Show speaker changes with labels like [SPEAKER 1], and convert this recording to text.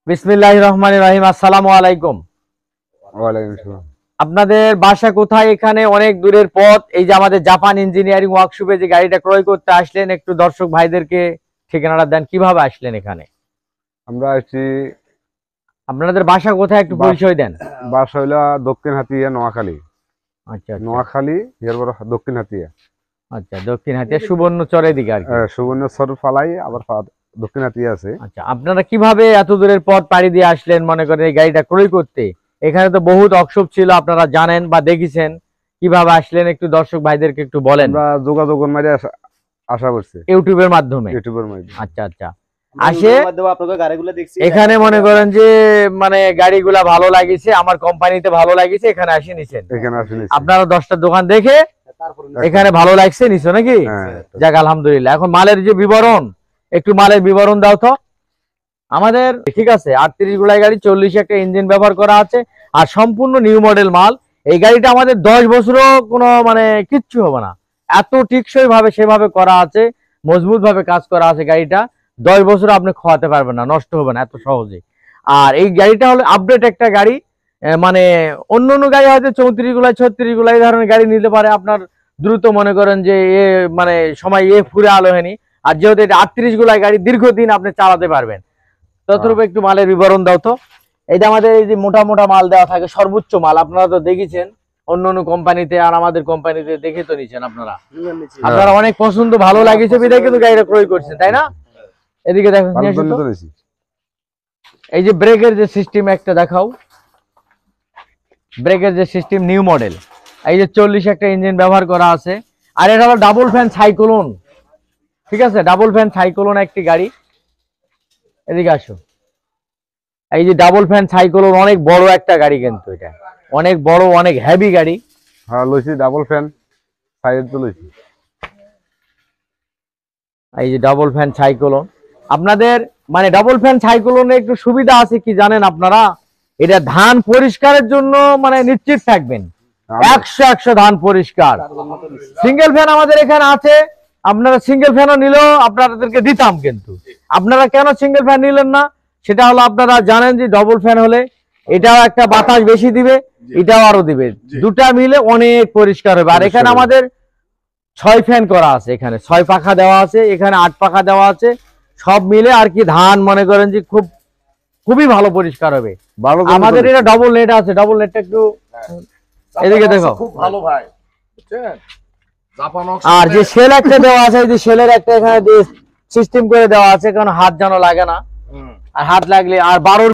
[SPEAKER 1] বিসমিল্লাহির রহমানির রহিম। আসসালামু আলাইকুম।
[SPEAKER 2] ওয়ালাইকুম আসসালাম।
[SPEAKER 1] আপনাদের বাসা কোথায়? এখানে অনেক দূরের পথ। এই যে আমাদের জাপান ইঞ্জিনিয়ারিং ওয়ার্কশপে যে গাড়িটা ক্রয় করতে আসলেন, একটু দর্শক ভাইদেরকে ঠিকানাটা দেন, কিভাবে আসলেন এখানে?
[SPEAKER 2] আমরা আছি,
[SPEAKER 1] আপনাদের বাসা কোথায় একটু পরিচয় দেন।
[SPEAKER 2] বাসা হইলো দক্ষিণ হাতিয়া, নোয়াখালী।
[SPEAKER 1] আচ্ছা আচ্ছা
[SPEAKER 2] নোয়াখালী এরপর দক্ষিণ হাতিয়া,
[SPEAKER 1] আচ্ছা, দক্ষিণ হাতিয়া সুবর্ণচরের দিকে আর কি।
[SPEAKER 2] সুবর্ণচর ফালাই আবার দক্ষিণ হাতিয়া আছে।
[SPEAKER 1] আচ্ছা, আপনারা কিভাবে এত দূরের পথ পাড়ি দিয়ে আসলেন মনে করেন এই গাড়িটা ক্রয় করতে? এখানে তো বহুত ওয়ার্কশপ ছিল, আপনারা জানেন বা দেখেছেন। কিভাবে আসলেন একটু দর্শক ভাইদেরকে একটু বলেন।
[SPEAKER 2] আমরা যোগাযোগ মারি আশা করছি
[SPEAKER 1] ইউটিউবের মাধ্যমে।
[SPEAKER 2] ইউটিউবের মাধ্যমে।
[SPEAKER 1] আচ্ছা আচ্ছা, আসে এখানে মনে করেন যে মানে গাড়িগুলা ভালো লাগিছে, আমার কোম্পানিতে ভালো লাগিছে, এখানে আসে নিছেন।
[SPEAKER 2] এখানে আসেনি
[SPEAKER 1] আপনারা 10টা দোকান দেখে এখানে ভালো লাগছে নিছো নাকি? যাক আলহামদুলিল্লাহ। এখন মালের যে বিবরণ, একটু মালের বিবরণ দাও তো আমাদের। ঠিক আছে, 38 গুলাই গাড়ি, 40 একটা ইঞ্জিন ব্যবহার করা আছে, আর সম্পূর্ণ নিউ মডেল মাল। এই গাড়িটা আমাদের 10 বছরও কোনো মানে কিচ্ছু হবে না, এত টিকসই ভাবে সেভাবে করা আছে, মজবুত ভাবে কাজ করা আছে। গাড়িটা 10 বছর আপনি খোয়াতে পারবেন না, নষ্ট হবে না এত সহজে। আর এই গাড়িটা হলো আপডেট একটা গাড়ি। মানে অন্য অন্য গাড়ি হয়তো 34 গুলাই 36 গুলাই এই ধরনের গাড়ি নিতে পারে, আপনার দ্রুত মনে করেন যে মানে সময় ফুরে আলো হয়নি। আর যেহেতু এটা 38 গুলাই গাড়ি, দীর্ঘদিন আপনি চালাতে পারবেন। ততরূপে একটু মালের বিবরণ দাও তো। এটা আমাদের এই যে মোটা মোটা মাল দেওয়া থাকে, সর্বোচ্চ মাল আপনারা তো দেখেছেন অন্য অন্য কোম্পানিতে, আর আমাদের কোম্পানিতে দেখে তো নিছেন আপনারা। আপনারা অনেক পছন্দ ভালো লাগিয়েছে বিধায় কিন্তু গাড়িটা ক্রয় করছেন, তাই না? এদিকে দেখো, এই যে ব্রেকের যে সিস্টেম একটা দেখাও। ব্রেকের যে সিস্টেম নিউ মডেল, এই যে 40 একটা ইঞ্জিন ব্যবহার করা আছে। আর এটা হলো ডাবল ফ্যান সাইক্লোন। ঠিক আছে, ডাবল ফ্যান সাইক্লোন একটি গাড়ি। এদিকে আসো, এই যে ডাবল ফ্যান সাইক্লোন অনেক বড় একটা গাড়ি, কিন্তু এটা অনেক বড়, অনেক হেভি গাড়ি।
[SPEAKER 2] হ্যাঁ লইছি, ডাবল ফ্যান সাইড তো লইছি।
[SPEAKER 1] এই যে ডাবল ফ্যান সাইক্লোন আপনাদের, মানে ডাবল ফ্যান সাইক্লোনে একটু সুবিধা আছে কি জানেন আপনারা? এটা ধান পরিষ্কারের জন্য মানে নিশ্চিত থাকবেন, 100 ধান পরিষ্কার। সিঙ্গেল ফ্যান আমাদের এখানে আছে, আপনারা সিঙ্গেল ফ্যানও নিলেও আপনাদেরকে দিতাম, কিন্তু আপনারা কেন সিঙ্গেল ফ্যান নিলেন না? সেটা হলো আপনারা জানেন যে ডবল ফ্যান হলে এটাও একটা বাতাস বেশি দিবে, এটাও আরো দিবে, দুটা মিলে অনেক পরিষ্কার হবে। আর এখানে আমাদের 6 ফ্যান করা আছে, এখানে 6 পাখা দেওয়া আছে, এখানে 8 পাখা দেওয়া আছে, সব মিলে আর কি ধান মনে করেন যে খুবই ভালো পরিষ্কার হবে। আমাদের এটা ডবল নেট আছে, ডবল নেটটা একটু এদিকে দেখো,
[SPEAKER 3] খুব ভালো ভাই।
[SPEAKER 1] আর যে সেল একটা দেওয়া আছে, যে সেলের একটা এখানে সিস্টেম করে দেওয়া আছে, কারণ হাত যেন লাগে না, আর হাত লাগলে আর 12